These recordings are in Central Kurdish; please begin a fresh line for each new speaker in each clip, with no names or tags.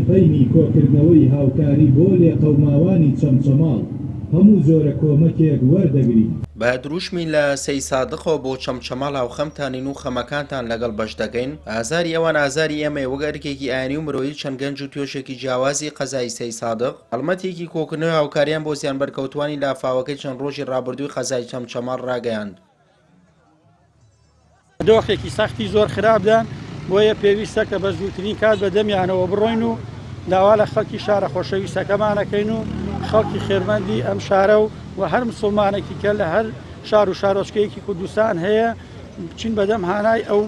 کەمپەینی کۆکردنەوەی هاوکاری بۆ لێقەوماوانی چەمچەماڵ هەموو جۆرە کۆمەکێک وەردەگرین.
بە دروشمی لە سەی سادقەوە بۆ چەمچەماڵ هاوخەمتانین و خەمەکانتان لەگەڵ بەش دەکەین. ئازاری ئەوان ئازاری ئێمەیە وەک ئەرکێکی ئاینی و مرۆیی چەند گەنج و توێشێکی جیاوازی قەزای سەی سادق هەڵمەتێکی کۆکردنەوەی هاوکاریان بۆ زیانبەرکەوتوانی لافاوەکەی چەند ڕۆژی ڕابردووی قەزای چەمچەماڵ ڕاگەیاند.
دۆخێکی سەختی زۆر خراپدان بۆیە پێویستە کە بە زووترین کات بە دەمیانەوە بڕۆین و داوا لە خەڵکی شارە خۆشەویستەکەمانەکەین و خەڵکی خێرمەندی ئەم شارە و هەر موسڵمانێکی کە لە هەر شار و شارۆچکەیەکی کوردستان هەیە بچین بەدەم هانای ئەو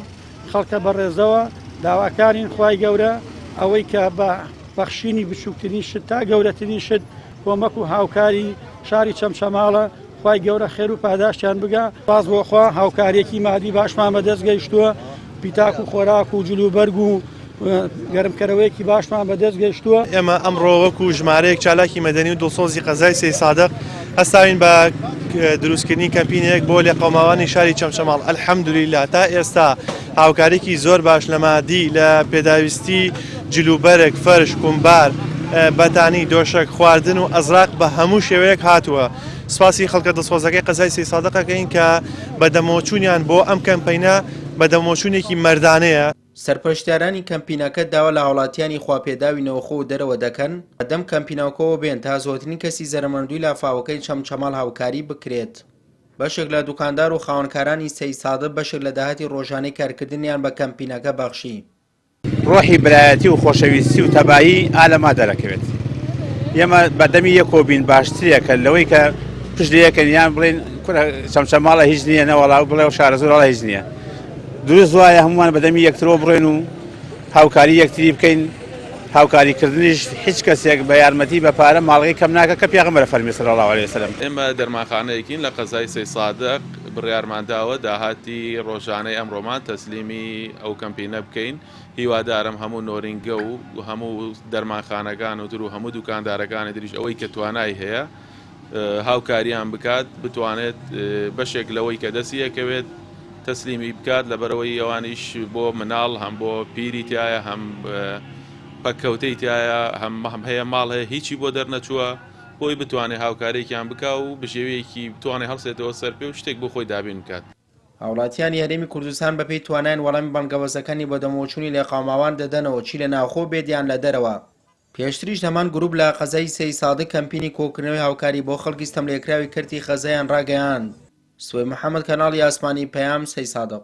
خەڵکە بەڕێزەوە داواکارین خوای گەورە ئەوەی کە بە بەخشینی بچووکترین شت تا گەورەترین شت کۆمەک و هاوکاری شاری چەمچەماڵە خوای گەورە خێر و پاداشتیان بگا. باز بۆخوا هاوکاریەکی مادی باشمان بەدەست گەیشتووە، پیتاک و خۆراک و جلوبەرگ و گەرمکەرەوەیەکی باشمان بەدەست گەیشتووە.
ئێمە ئەمڕۆ وەکو ژمارەیەک چالاکی مەدەنی و دڵسۆزی قەزای سەی سادق هەستاوین بە دروستکردنی کەمپینێک بۆ لێقەوماوانی شاری چەمچەماڵ. ئەلحەمدولیلا تا ئێستا هاوکارێکی زۆر باش لە مادی لە پێداویستی جلوبەرێک، فەرش، کومبار، بەتانی، دۆشک، خواردن و ئەزراق بە هەموو شێوەیەک هاتووە. سپاسی خەڵکە دڵسۆزەکەی قەزای سەی سادقەکەین کە بەدەمەوەچوونیان بۆ ئەم کەمپەینە بەدەمەوەچوونێکی مەردانەیە.
سەرپەرشتیارانی کەمپینەکە داوا لە هاوڵاتیانی خواپێداوی نەوەخۆ و دەرەوە دەکەن بەدەم کەمپینەکەەوە بێن تا زۆرترین کەسی زەرمەندووی لافاوەکەی چەمچەماڵ هاوکاری بکرێت. بەشێک لە دوکاندار و خاوەنکارانی سەی سادق بەشێک لە داهاتی ڕۆژانەی کارکردنیان بە کەمپینەکە بەخشی.
ڕۆحی برایەتی و خۆشەویستی و تەبایی ئالەما دەرەکەوێت. ئێمە بەدەمی یەکۆبین باشترێکە لەوەی کە پشت یەکەنیان بڵێن چەمچەماڵە هیچ نییە نەوەڵا بڵێ و شارە زۆرڵە هیچ نییە. دروست وایە هەمووان بەدەمی یەکترەوە بڕێن و هاوکاری یەکتری بکەین. هاوکاریکردنیش هیچ کەسێک بە یارمەتی بە پارە ماڵغی کەم ناکە کە پێغەمبەر فەرمی صلی الله علیه وسلم.
ئێمە دەرمانخانەیەکین لە قەزای سەی سادق بڕیارمانداوە داهاتی ڕۆژانەی ئەمڕۆمان تەسلیمی ئەو کەمپینە بکەین. هیوادارم هەموو نۆرینگە و هەموو دەرمانخانەکان و تر و هەموو دوکاندارەکانی دریش ئەوەی کە توانای هەیە هاوکاریان بکات بتوانێت بەشێک لەوەی کە دەستی یەکەوێت تەسلیمی بکات لەبەرەوەی ئەوانیش بۆ مناڵ هەم بۆ پیری تایە هەم پەککەوتەی تایە هەم هەیە ماڵ هەیە هیچی بۆ دەرنەچووە بۆی بتوانێت هاوکارێکیان بکا و بژێوەیەکی بتوانێت هەڵسێتەوە سەر پێ و شتێک بۆ خۆی دابین بکات.
هاوڵاتیانی هەرێمی کوردستان بەپێی توانایان وەڵامی بەڵگەوەزەکانی بەدەمەوەچوونی لێقەوماوان دەدەنەوە چی لە ناوخۆ بێدیان لە دەرەوە. پێشتریش هەمان گروپ لە قەزای سەی سادق کەمپینی کۆکردنەوەی هاوکاری بۆ خەڵکی ستەملێکراوی کردی خەزایان ڕاگەیاند. سوێ محەممەد کەناڵی ئاسمانی پەیام سەی سادق.